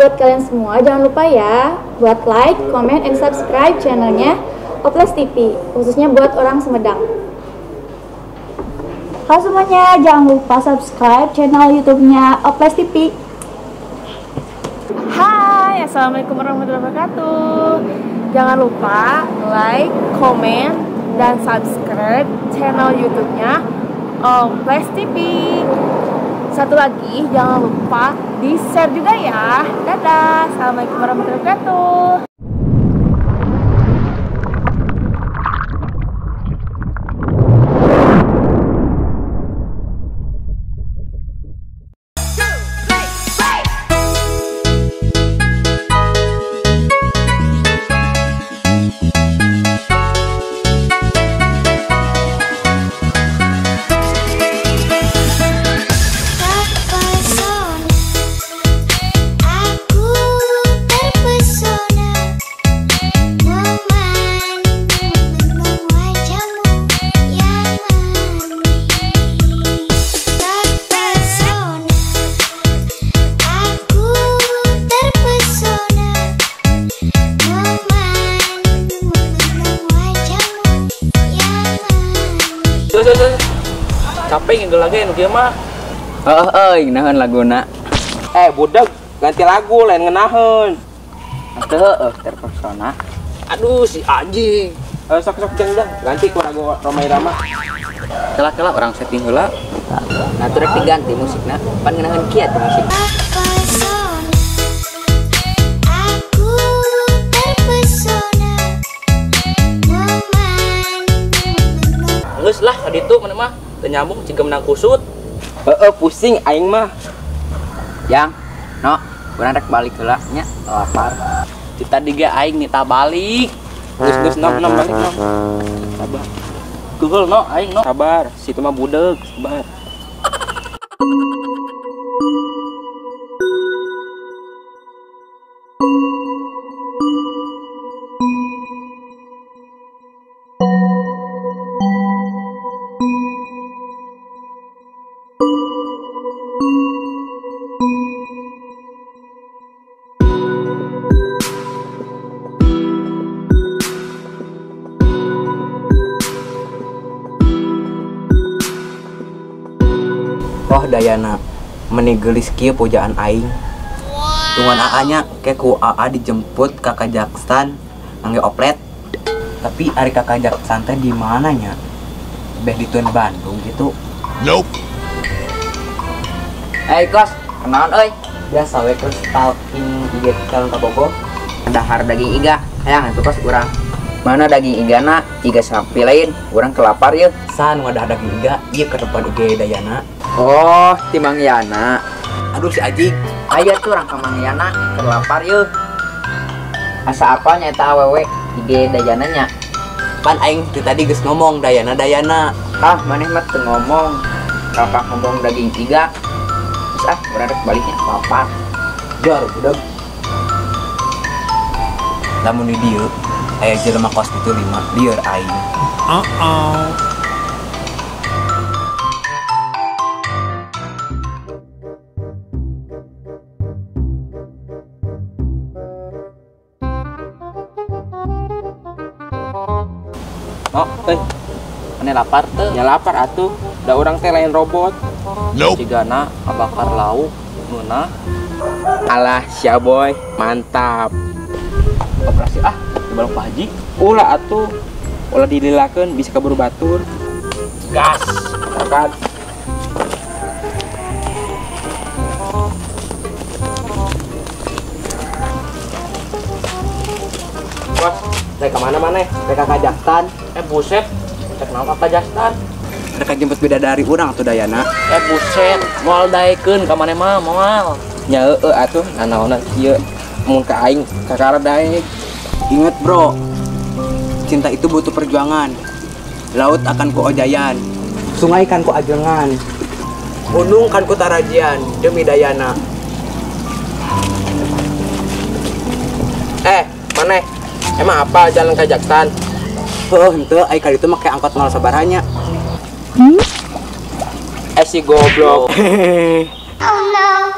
buat kalian semua, jangan lupa ya buat like, comment, and subscribe channelnya Oples TV, khususnya buat orang Sumedang. Halo semuanya, jangan lupa subscribe channel YouTube-nya Oples TV. Hai, assalamualaikum warahmatullahi wabarakatuh. Jangan lupa like, comment, dan subscribe channel YouTube-nya Oples TV. Satu lagi, jangan lupa di-share juga ya. Dadah, assalamualaikum warahmatullahi wabarakatuh. Capek ngegel lagi nu kieu mah. Ngeunaheun laguna. Budak, ganti lagu lain ngeunaheun. Teu terpesona. Aduh si anjing. Sok jang ganti ku lagu Romai Rama. Kela orang setting heula. Nah turek diganti musikna. Pan ngeunaheun kieu teh musik. Geus lah kaditu mana mah. Teu nyambung ciga menang kusut. Pusing aing mah. Yang, no, urang rek balik heula nya, lapar. Kita diga aing nita balik. Geus nom balik nom. Sabar. Geul no aing no. Sabar, situ mah budeg, sabar. Oh Dayana, menigelis kieu pojaan aing. Tungan AA-nya ke ku AA dijemput ka Kazakhstan ngangge oplet. Tapi ari ka Kazakhstan teh di mananya? Beh di Tun Bandung gitu. Nope. Kos, kenaon euy? Biasa we keur stalking IG calon kabogo. Dahar daging iga, hayang atuh kos urang. Mana daging igana? Iga sapi lain, urang kelapar ye. San wadah daging iga, ieu ke tempat IG Dayana. Oh, ti Mang Yana. Aduh si Aji. Aya tuh orang ka Mang Yana, kelapar ye. Asa apa nyata awewe IG Dayana nya? Pan aing tadi geus ngomong Dayana. Ah, maneh mah teu ngomong. Kakak ngomong daging iga. Terus urang rek baliknya kelapar. Jar budak. Lamun di dieu aya jelema kos itu 5 lieur aing. Ane lapar teu? Ya lapar atuh. Da urang teh lain robot. Nope. Cigana abakar lauk, nuna. Alah sia boy, mantap. Operasi di balok Pak Haji. Ulah atuh. Ulah dililakeun bisa kabur batur. Gas. Makan. Bos, rek ka mana maneh? Rek ka Kazakhstan. Buset. Cek naon ka Kazakhstan. Rek jemput bidadari urang atuh Dayana. Buset. Moal daekeun ka maneh mah moal. Nya atuh nanaonna kieu mun ka aing kakara daek. Ingat bro, cinta itu butuh perjuangan. Laut akan ku ojayan, sungai kan ku ajengan, gunung kan ku tarajian demi Dayana. Maneh, emang apa jalan Kazakhstan? Henteu ai kali itu make angkot 0 sabaranya. Si goblok. Oh no.